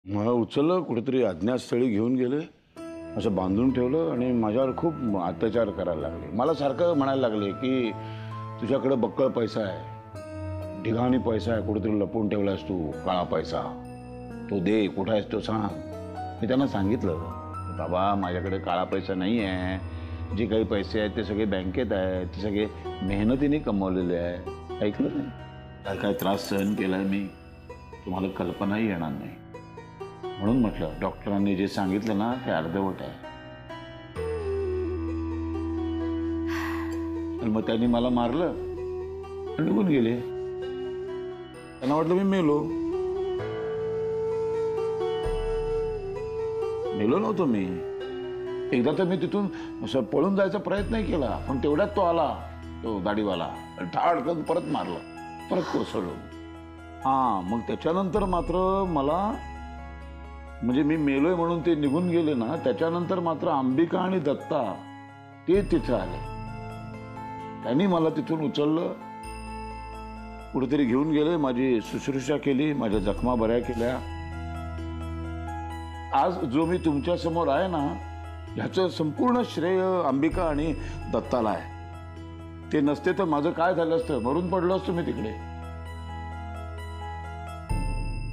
मला उचललं, कुठेतरी अज्ञातस्थळी घेऊन गेले, असं बांधून ठेवलं आणि माझ्यावर खूप अत्याचार करायला लागले. मला सारखं म्हणायला लागले की तुझ्याकडे बक्कळ पैसा आहे, ढिगाणी पैसा आहे, कुठेतरी लपवून ठेवलास तू, काळा पैसा, तो दे, कुठं आहेस तो सांग. मी त्यांना सांगितलं, बाबा माझ्याकडे काळा पैसा नाही आहे, जे काही पैसे आहेत ते सगळे बँकेत आहेत, ते सगळे मेहनतीने कमवलेले आहे. ऐकलं नाही. काय काय त्रास सहन केलाय मी, तुम्हाला कल्पनाही येणार नाही. म्हणून म्हटलं डॉक्टरांनी जे सांगितलं ना ते अर्धवट आहे. आणि मग त्यांनी मला मारलं आणि निघून गेले. त्यांना वाटलं मी मेलो. मेलो नव्हतो मी. एकदा तर मी तिथून असं पळून जायचा प्रयत्न केला, पण तेवढ्यात तो आला, तो दाढीवाला, आणि ठाडकन परत मारलं, परत कोसळलो. हा, मग त्याच्यानंतर मात्र मला, म्हणजे मी मेलोय म्हणून ते निघून गेले ना, त्याच्यानंतर मात्र अंबिका आणि दत्ता ते तिथे आले. त्यांनी मला तिथून उचललं, कुठेतरी घेऊन गेले, माझी शुश्रूषा केली, माझ्या जखमा बऱ्या केल्या. आज जो मी तुमच्या समोर आहे ना, ह्याचं संपूर्ण श्रेय अंबिका आणि दत्ताला आहे. ते नसते तर माझं काय झालं असतं, मरून पडलो असतो मी तिकडे.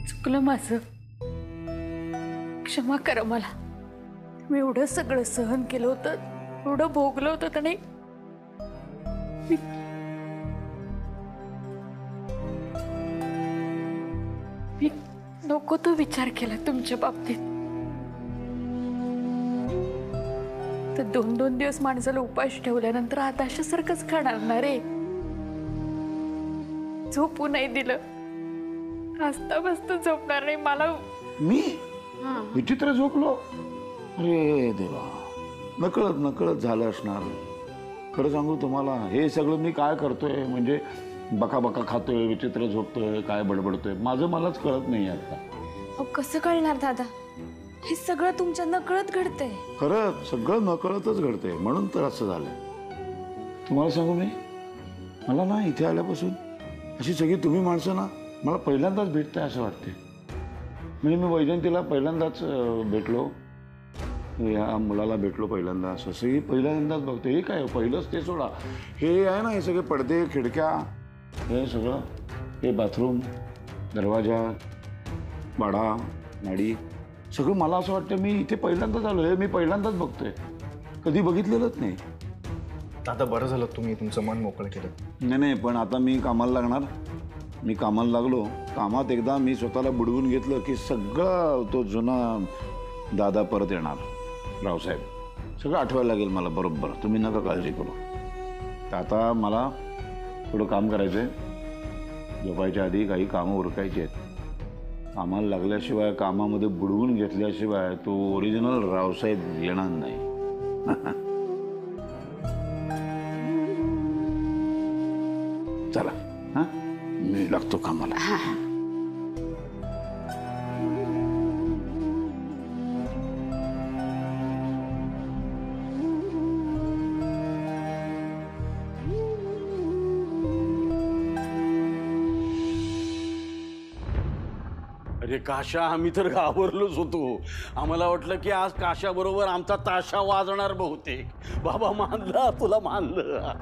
चुकलं माझं, क्षमा करा मला. मी एवढं सगळं सहन केलं होतं, एवढं भोगलं होतं, आणि मी नको तो विचार केला तुमच्या बाबतीत. तर 2-2 दिवस माणसाला उपाशी ठेवल्यानंतर आताशासारखंच खाणार ना रे. झोपू नाही दिलं, हसता बसता झोपणार नाही मला. मी विचित्र झोपलो. अरे देवा, नकळत नकळत झालं असणार. खरं सांगू तुम्हाला, हे सगळं मी काय करतोय, म्हणजे बका बका खातोय, विचित्र झोपतोय, काय बडबडतोय, माझं मलाच कळत नाही आता. अहो कसं कळणार दादा, हे सगळं तुमच्या नकळत घडतंय. खरंच सगळं नकळतच घडतंय, म्हणून तर असं झालंय. तुम्हाला सांगू मी, मला ना इथे आल्यापासून अशी सगळी तुम्ही माणसं ना मला पहिल्यांदाच भेटताय असं वाटते. म्हणजे मी वैजयंतीला पहिल्यांदाच भेटलो, या मुलाला भेटलो पहिल्यांदा, असं सगळी पहिल्यांदाच बघतो. हे काय पहिलंच ते सोडा, हे आहे ना, हे सगळे पडदे, खिडक्या, हे सगळं, हे बाथरूम, दरवाजा, वाडा, नाडी, सगळं मला असं वाटतं मी इथे पहिल्यांदाच आलो. हे मी पहिल्यांदाच बघतोय, कधी बघितलेलंच नाही. आता बरं झालं तुम्ही तुमचं मन मोकळं केलं. नाही नाही, पण आता मी कामाला लागणार. मी कामाला लागलो, कामात एकदा मी स्वतःला बुडवून घेतलं की सगळं तो जुना दादा परत येणार. रावसाहेब सगळं आठवायला लागेल मला बरोबर. तुम्ही नका काळजी करू. तर आता मला थोडं काम करायचं आहे. झोपायच्या आधी काही कामं उरकायची आहेत. कामाला लागल्याशिवाय, कामामध्ये बुडवून घेतल्याशिवाय तो ओरिजिनल रावसाहेब येणार नाही. चला, हां, मी लागतो कामाला. अरे काशा, आम्ही तर घाबरलोच होतो. आम्हाला वाटलं की आज काशा बरोबर आमचा ताशा वाजणार बहुतेक. बाबा मानला, तुला मानलं.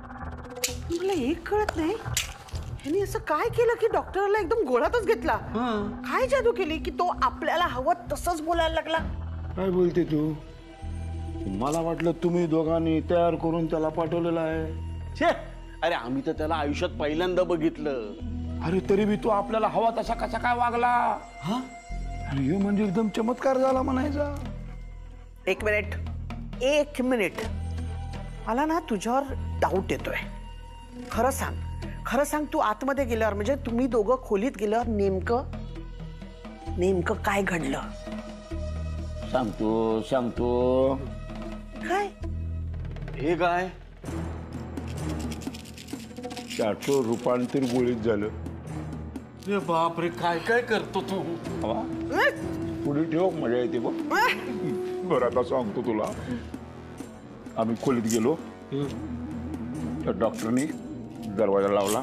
मला एक कळत नाही, ह्यानी असं काय केलं की डॉक्टरला एकदम गोळातच घेतला. काय जादू केली की तो आपल्याला हवं तसंच बोलायला लागला. काय बोलते तू? मला वाटलं तुम्ही दोघांनी तयार करून त्याला पाठवलेलं आहे. छे, अरे आम्ही तर त्याला आयुष्यात पहिल्यांदा बघितलं. अरे तरी बी तू आपल्याला हवा तसा कसा काय वागला? अरे हे म्हणजे एकदम चमत्कार झाला म्हणायचा. एक मिनिट, मला ना तुझ्यावर डाऊट येतोय. खरं सांग, तू आतमध्ये गेल्यावर, म्हणजे तुम्ही दोघं खोलीत गेल्यावर नेमकं काय घडलं? सांगतो. काय हे काय? त्याचं रूपांतर गोळीत झालं. अरे बापरे, काय काय करतो तू? पुढे ठेव, मजा येते बघ. बरं आता सांगतो तुला. आम्ही खोलीत गेलो, तर डॉक्टरनी दरवाजा लावला.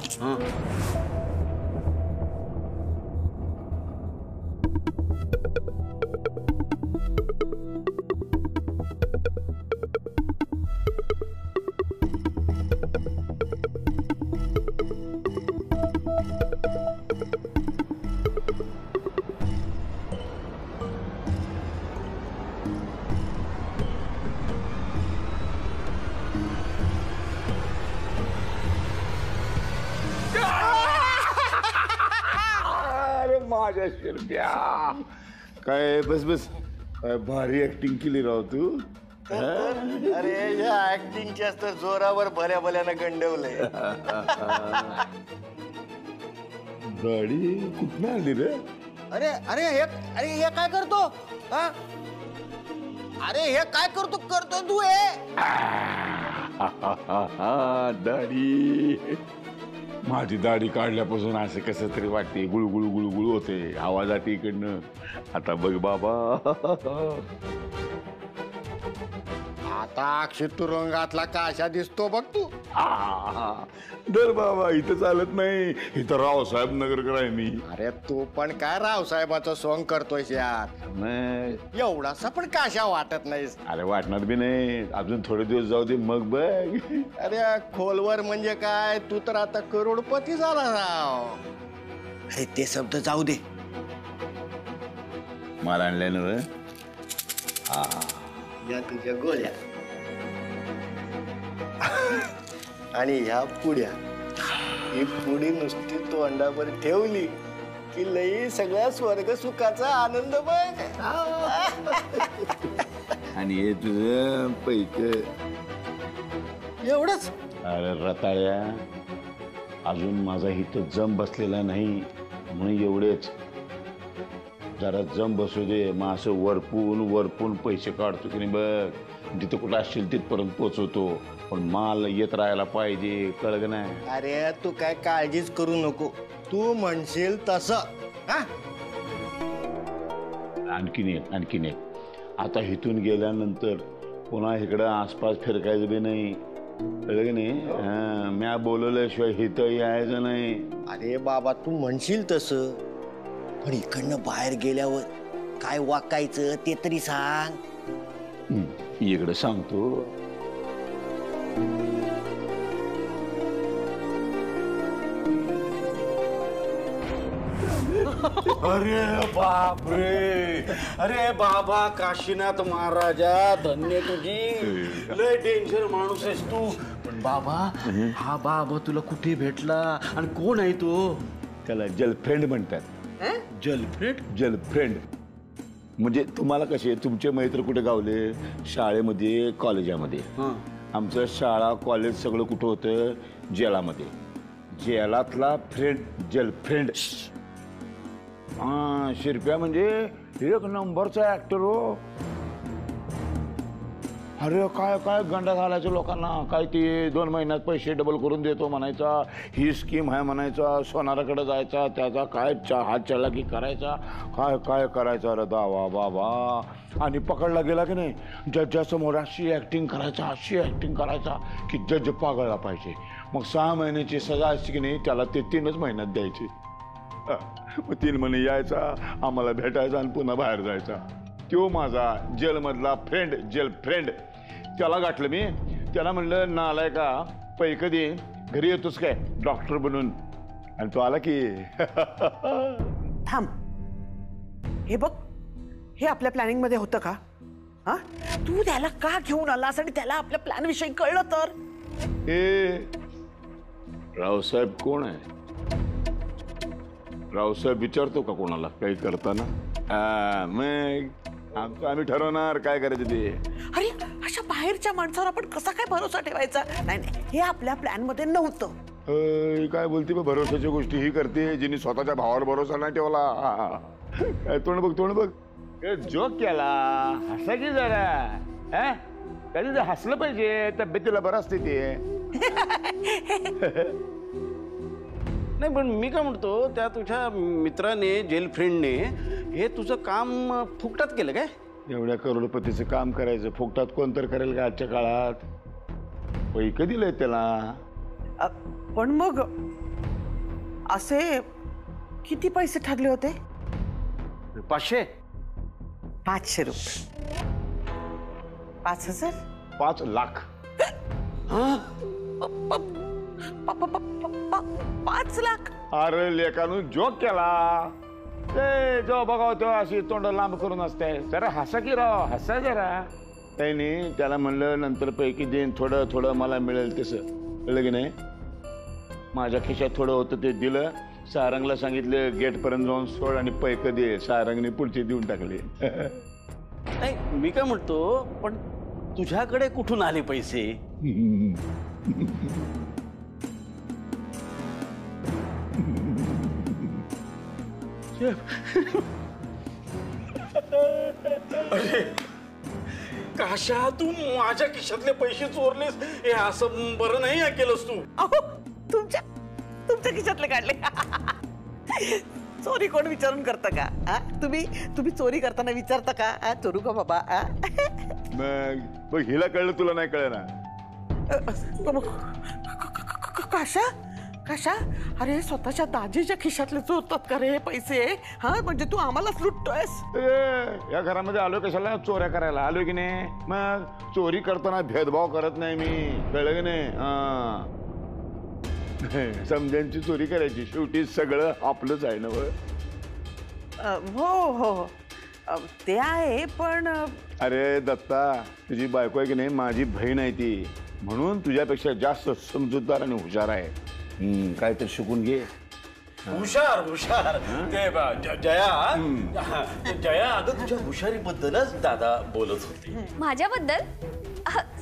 माझ्या शिरप्या. काय बस बस, काय भारी ऍक्टिंग केली राव तू. अरे या ऍक्टिंगच्या तर जोरावर भल्या भल्यानं गंडवलंय. गाडी कुठं आली रे? अरे अरे हे काय करतो हा? अरे हे काय करतो तू हे? दाढी. माझी दाढी काढल्यापासून असं कसं तरी वाटते, गुळगुळ गुळगुळ होते, हवा जाते इकडनं. आता बघ बाबा, आता अक्षय तुरुंगातला काशा दिसतो बघ तू. दर बाबा इथं चालत नाही, इथं रावसाहेब नगरकर आहे मी. अरे तू पण काय रावसाहेबाचं सॉंग करतोय यार. नाही, एवढासा पण काशा वाटत नाहीस. अरे वाटणार बी नाही, अजून थोडे दिवस जाऊ दे मग बघ. अरे खोलवर म्हणजे काय, तू तर आता करोडपती झाला राव. अरे ते शब्द जाऊ दे. मला आणलंय ना या तुझ्या गोळ्या आणि ह्या पुड्या. ही पुडी नुसती तोंडावर ठेवली की लई सगळ्या स्वर्ग सुखाचा आनंद बघ. आणि हे तुझं पैक. एवढंच. अरे रताळ्या, अजून माझा इथं जम बसलेला नाही म्हणून एवढेच. जरा जम बसू दे, मग असं वरपून पैसे काढतो की नाही बघ. जिथं कुठं असशील तिथपर्यंत पोचवतो, पण माल येत राहायला पाहिजे, कळग नाही. अरे तू काय काळजीच करू नको, तू म्हणशील तसं. आणखीन एक. आता इथून गेल्यानंतर पुन्हा इकडं आसपास फिरकायचं बी नाही, कळलं की नाही. म्या बोलवल्याशिवाय इथं यायचं नाही. अरे बाबा तू म्हणशील तसं, पण इकडनं बाहेर गेल्यावर काय वाकायचं ते तरी सांग. इकडं सांगतो. अरे बाप रे, अरे बाबा काशीनाथ महाराजा, धन्य तुझी. लय डेंजर माणूस आहेस तू. पण बाबा, हा बाबा तुला कुठे भेटला आणि कोण आहे तो? त्याला जलफ्रेंड म्हणतात. जलफ्रेंड म्हणजे तुम्हाला कसे तुमचे मैत्र कुठे गावले? शाळेमध्ये, कॉलेजामध्ये. आमचं शाळा कॉलेज सगळं कुठं होतं? जेलामध्ये. जेलातला फ्रेंड जलफ्रेंड. शिरप्या म्हणजे एक नंबरचा ऍक्टर हो. अरे काय काय गंडा घालायचं लोकांना. काय ते 2 महिन्यात पैसे डबल करून देतो म्हणायचा, ही स्कीम आहे म्हणायचा, सोनाराकडे जायचा, त्याचा काय हात चलाकी करायचा, काय काय करायचा रे दावा बाबा. आणि पकडला गेला की नाही, जजच्यासमोर अशी ऍक्टिंग करायचा की जज पागळला पाहिजे. मग 6 महिन्याची सजा असते की नाही, त्याला ते 3च महिन्यात द्यायची. मग 3 महिने यायचा, आम्हाला भेटायचा आणि पुन्हा बाहेर जायचा. तो माझा जेलमधला फ्रेंड, जलफ्रेंड. त्याला गाठलं मी. त्याला म्हणलं, नालाय का पै कधी घरी येतोस काय डॉक्टर बनून? आणि तो आला की थांब. हे बघ, हे आपल्या प्लॅनिंग मध्ये होतं का? हा, तू त्याला का घेऊन आलास आणि त्याला आपल्या प्लॅन विषयी कळलं तर? हे रावसाहेब कोण आहे? रावसाहेब विचारतो का कोणाला काही करताना? मग आम्ही ठरवणार काय करायचं ते. अरे अशा बाहेरच्या माणसावर आपण कसा काय भरोसा ठेवायचा? नाही, हे आपल्या प्लॅन मध्ये नव्हतं. काय बोलते बा, भरोशाच्या गोष्टी ही करते जिने स्वतःच्या भावावर भरोसा नाही ठेवला. काय तोंड बघ. जोक केला, हसा की जरा. कधी हसलं पाहिजे, तब्येतीला बरं असते ते. नाही पण मी काय म्हणतो, त्या तुझ्या मित्राने, जेल फ्रेंडने हे तुझं काम फुकटात केलं काय? एवढ्या करोडपतीचं काम करायचं फुकटात कोण तर करेल का आजच्या काळात? पैक दिलंय त्याला. पण मग असे किती पैसे ठरले होते? 500. 500 रुपये. 5,000? 5 लाख. 5 लाख? अरे लेकानू जोक केला. ते जो बघाव तो अशी तोंड लांब करून असते. जरा हसा की राव, हसा जरा. त्याने त्याला म्हणलं नंतर पैकी देईन, थोडं मला मिळेल तसं. कळलं की नाही? माझ्या खिशात थोडं होतं ते दिलं. सारंगला सांगितलं गेटपर्यंत जाऊन सोड आणि पैक दे. सारंगने पुढचे देऊन टाकले. नाही मी काय म्हणतो, पण तुझ्याकडे कुठून आले पैसे? अरे काशा, तू माझ्या खिशातले पैसे चोरलेस हे असं बरं नाही केलंस तू. अहो तुमच्या खिशातले काढले. चोरी कोण विचारून करतं का? हा? तुम्ही चोरी करताना विचारता का? हा? चोरू का बाबा? हा? मग हिला कळलं, तुला नाही कळलं ना? काशा अरे स्वतःच्या दाजीच्या खिशातले चोरतात का रे पैसे? हा म्हणजे तू आम्हालाच लुटतोयस. या घरामध्ये आलोय कशाला? चोऱ्या करायला आलोय की नाही? मग चोरी करताना भेदभाव करत नाही मी, कळलं की नाही? समजांची चोरी करायची, शेवटी सगळं आपलंच आहे ना. हो ते आहे, पण अरे दत्ता, तुझी बायको आहे की नाही, माझी बहीण आहे ती, म्हणून तुझ्यापेक्षा जास्त समजूतदार आणि हुशार आहे. काहीतरी शिकून घे. हुशार ते जया अगं तुझ्या हुशारीबद्दलच दादा बोलत होते. माझ्याबद्दल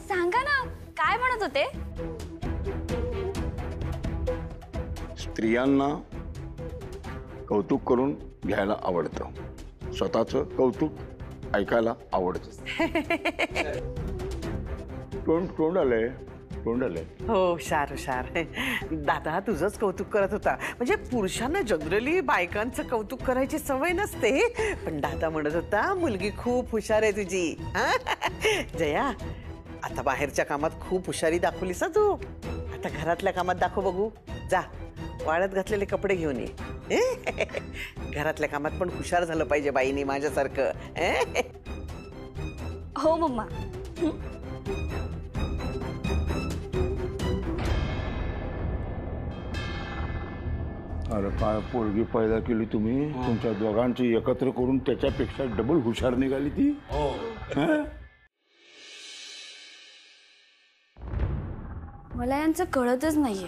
सांगा ना, काय म्हणत होते? स्त्रियांना कौतुक करून घ्यायला आवडतं, स्वतःचं कौतुक ऐकायला आवडतं. तोंड आलंय. हो हुशार दादा तुझंच कौतुक करत होता. म्हणजे पुरुषांना जनरली बायकांचं कौतुक करायची सवय नसते, पण दादा म्हणत होता मुलगी खूप हुशार आहे तुझी. जया, आता बाहेरच्या कामात खूप हुशारी दाखवलीस तू. आता घरातल्या कामात दाखव बघू. जा वाळत घातलेले कपडे घेऊन ये. घरातल्या कामात पण हुशार झालं पाहिजे बाईनी माझ्यासारखं. हो मम्मा. अरे काय पोरगी पैदा केली तुम्ही. तुमच्या दोघांची एकत्र करून त्याच्यापेक्षा डबल हुशार निघाली ती. मला यांचं कळतच नाहीये,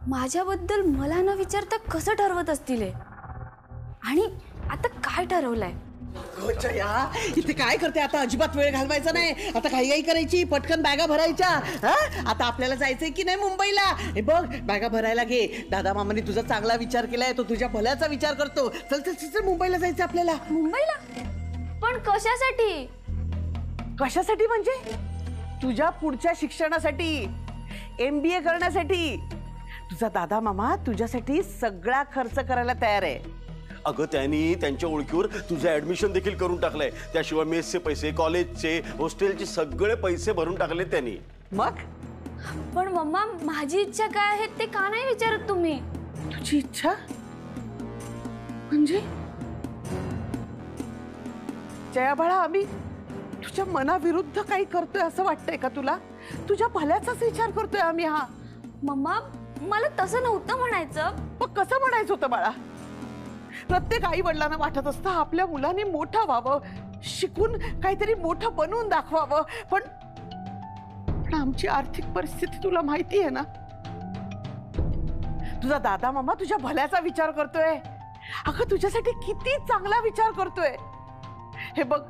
माझ्याबद्दल मला न विचारता कसं ठरवत असतील. आणि आता काय ठरवलंय? जया, इथे काय करते आता? अजिबात वेळ घालवायचा नाही. आता घाई करायची, पटकन बॅगा भरायच्या. आता आपल्याला जायचंय की नाही मुंबईला? हे बघ, बॅगा भरायला घे. दादा मामाने तुझा चांगला विचार केलाय, तो तुझ्या भल्याचा विचार करतो. चल चल चल, मुंबईला जायचं आपल्याला. मुंबईला? पण कशासाठी? कशासाठी म्हणजे तुझ्या पुढच्या शिक्षणासाठी, MBA करण्यासाठी. तुझा दादा मामा तुझ्यासाठी सगळा खर्च करायला तयार आहे. अगं त्यांनी त्यांच्या ओळखीवर तुझं ऍडमिशन देखील करून टाकलंय. त्याशिवाय मेसचे पैसे, कॉलेजचे, हॉस्टेलचे सगळे पैसे भरून टाकले त्यांनी. मग पण मम्मा, माझी इच्छा काय आहे ते का नाही विचारत तुम्ही? तुझी इच्छा म्हणजे? जया बाळा, आम्ही तुझ्या मनाविरुद्ध काही करतोय असं वाटतंय का तुला? तुझ्या भल्याचाच विचार करतोय आम्ही. हा मम्मा, मला तसं नव्हतं म्हणायचं. मग कसं म्हणायचं होतं बाळा? प्रत्येक आई वडिलांना वाटत असतं आपल्या मुलांनी मोठं व्हावं, शिकून काहीतरी मोठं बनवून दाखवावं. पण आमची आर्थिक परिस्थिती तुला माहिती आहे ना. तुझा दादा मामा तुझ्या भल्याचा विचार करतोय. अगं तुझ्यासाठी किती चांगला विचार करतोय. हे बघ,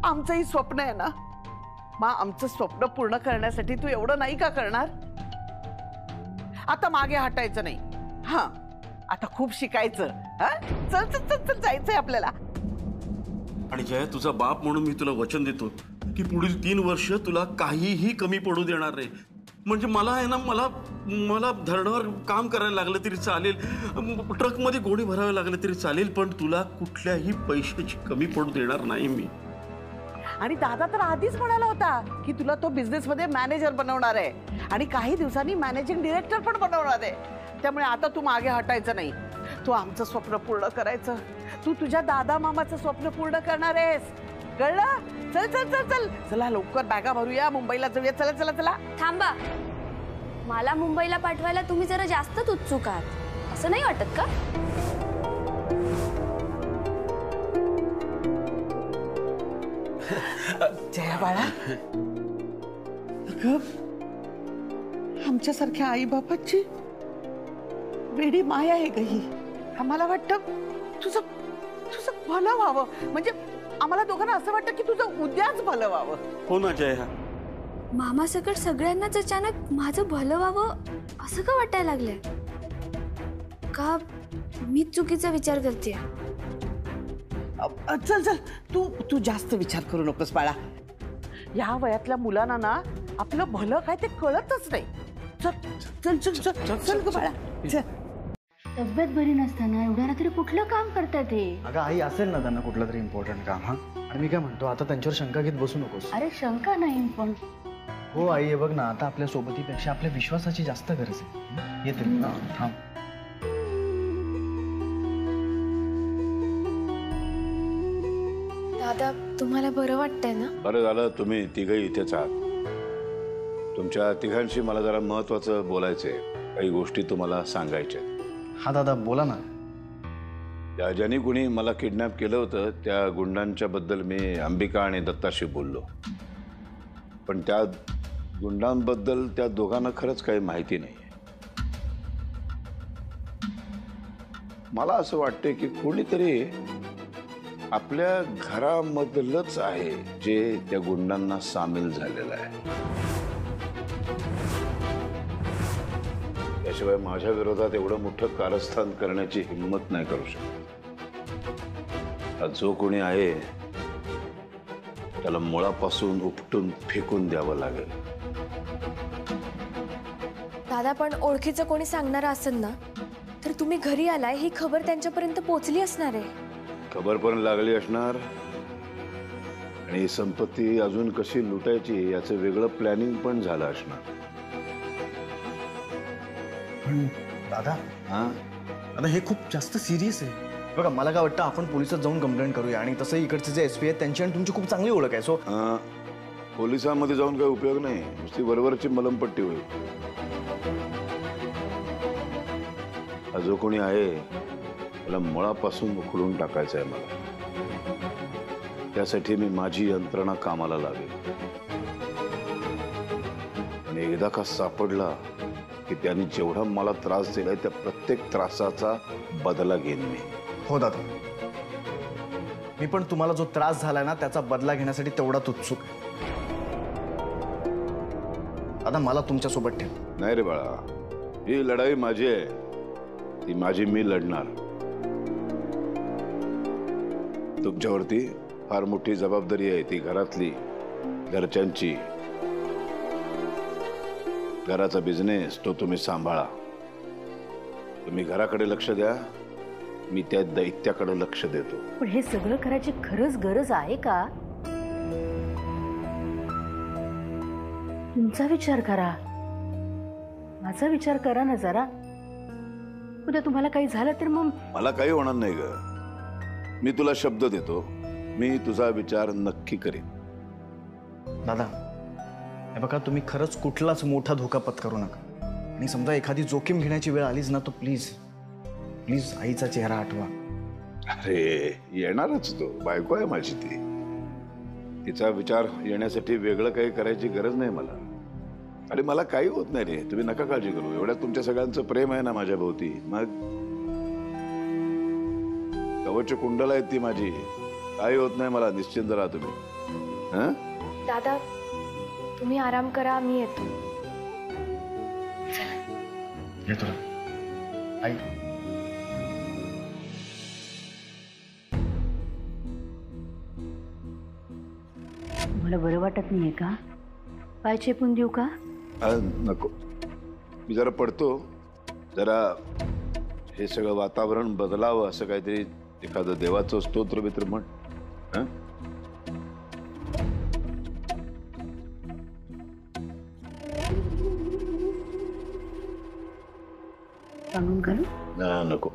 आमचंही स्वप्न आहे ना. मग आमचं स्वप्न पूर्ण करण्यासाठी तू एवढं नाही का करणार? आता मागे हटायचं नाही. हा, आता खूप शिकायचं. चल चल चल चल, जायचंय आपल्याला. आणि जया, तुझा बाप म्हणून मी तुला वचन देतो की पुढील 3 वर्ष तुला काहीही कमी पडू देणार नाही. म्हणजे मला आहे ना, मला धरणावर काम करायला लागलं तरी चालेल, ट्रकमध्ये गोणी भरावे लागले तरी चालेल, पण तुला कुठल्याही पैशाची कमी पडू देणार नाही मी. आणि दादा तर आधीच म्हणाला होता की तुला तो बिझनेस मध्ये मॅनेजर बनवणार आहे आणि काही दिवसांनी मॅनेजिंग डिरेक्टर पण बनवणार आहे. त्यामुळे आता तू मागे हटायचं नाही. तू आमचं स्वप्न पूर्ण करायचं. तू तुझ्या दादा मामाचं स्वप्न पूर्ण करणार आहेस, कळलं? चल चल चल चल, चला लवकर बॅगा भरूया, मुंबईला जाऊया. चला चला चला. थांबा, मला मुंबईला पाठवायला तुम्ही जरा जास्तच उत्सुक आहात, असं नाही वाटत का? जया बाळा, आमच्यासारख्या आई बापाची वेडी माया आहे ग ही. आम्हाला वाटतं तुझं तुझं भलं व्हावं, म्हणजे आम्हाला दोघांना असं वाटतं की तुझं उद्याच भलं व्हावं. हो ना जया, मामा सकट सगळ्यांनाच अचानक माझं भलं व्हावं असं का वाटायला लागलंय? का मीच चुकीचा विचार करते? चल चल, तू तू जास्त विचार करू नकोस बाळा. या वयातल्या मुलांना ना आपलं भलं काय ते कळतच नाही. चल चल चल चल चल ग बाळा चल. तब्येत बरी नसताना एवढ्या रात्री कुठलं काम करतात हे? अगं आई, असेल ना त्यांना कुठलं तरी इम्पॉर्टंट काम. हा, आणि मी काय म्हणतो, आता त्यांच्यावर शंका घेत बसू नकोस. अरे शंका नाही, पण हो आई, हे बघ ना, आता आपल्या सोबतीपेक्षा आपल्या विश्वासाची जास्त गरज आहे. येतील ना, थांब. दादा, तुम्हाला बरं वाटतंय ना? बरं झालं तुम्ही तिघही इथेच आहात. तुमच्या तिघांशी मला जरा महत्वाचं बोलायचंय. काही गोष्टी तुम्हाला सांगायच्या. हा दादा, बोला ना. त्या ज्यांनी कुणी मला किडनॅप केलं होतं त्या गुंडांच्या बद्दल मी अंबिका आणि दत्ताशी बोललो. पण त्या गुंडांबद्दल त्या दोघांना खरंच काही माहिती नाही. मला असं वाटतं की कोणीतरी आपल्या घरामधलंच आहे जे त्या गुंडांना सामील झालेलं आहे. त्याशिवाय माझ्या विरोधात एवढं मोठं कारस्थान करण्याची हिंमत नाही करू शकत. जो कोणी आहे त्याला मुळापासून उपटून फेकून द्यावं लागेल. दादा, पण ओळखीचं कोणी सांगणार असेल ना तर तुम्ही घरी आलाय ही खबर त्यांच्यापर्यंत पोहोचली असणार आहे. खबर पण लागली असणार आणि संपत्ती अजून कशी लुटायची याचं वेगळं प्लॅनिंग पण झालं असणार. दादा, हा, आता हे खूप जास्त सिरियस आहे. बघा, मला काय वाटतं, आपण पोलिसात जाऊन कंप्लेंट करूया. आणि तसंही इकडचे जे SP आहेत त्यांची आणि तुमची खूप चांगली ओळख आहे. सो पोलिसांमध्ये जाऊन काही उपयोग नाही. नुसती बरोबरची मलमपट्टी होईल. हा जो कोणी आहे त्याला मुळापासून उखडून टाकायचं आहे मला. त्यासाठी मी माझी यंत्रणा कामाला लावेल. आणि एकदा का सापडला की त्यांनी जेवढा मला त्रास दिलाय त्या प्रत्येक त्रासाचा बदला घेईन मी. हो दादा, मी पण तुम्हाला जो त्रास झालाय ना त्याचा बदला घेण्यासाठी तेवढाच उत्सुक आहे. आता मला तुमच्या सोबत ठेव. नाही रे बाळा, ही लढाई माझी आहे. ती माझी मी लढणार. तुमच्यावरती फार मोठी जबाबदारी आहे. ती घरातली, घरच्यांची. घराचा बिझनेस तो तुम्ही सांभाळा. तुम्ही घराकडे लक्ष द्या, मी त्या दैत्याकडे लक्ष देतो. पण हे सगळं करायची खरंच गरज आहे का? तुमचा विचार करा, माझा विचार करा ना जरा. उद्या तुम्हाला काही झालं तर मग? मला काही होणार नाही ग. मी तुला शब्द देतो, मी तुझा विचार नक्की करीन. दादा, हे बघा, तुम्ही खरंच कुठलाच मोठा धोका पत्करू नका. आणि समजा एखादी जोखीम घेण्याची वेळ आलीच ना, तो प्लीज प्लीज आईचा चेहरा आठवा. अरे येणारच तो. बायको आहे माझी ती. तिचा विचार येण्यासाठी वेगळं काही करायची गरज नाही मला. अरे मला काही होत नाही रे. तुम्ही नका काळजी करू. एवढ्यात तुमच्या सगळ्यांचं प्रेम आहे ना माझ्या भोवती. मग कवच कुंडल आहेत ती माझी. काही होत नाही मला. निश्चिंत राहा तुम्ही. हं? दादा, तुम्ही आराम करा, मी येतो. येतो आई. मला बरं वाटत नाहीये का? पाय चेपून देऊ का? नको, मी जरा पडतो. जरा हे सगळं वातावरण बदलावं असं काहीतरी एखादं देवाचं स्तोत्र बित्र म्हण. हं? सांगून घालू? नको.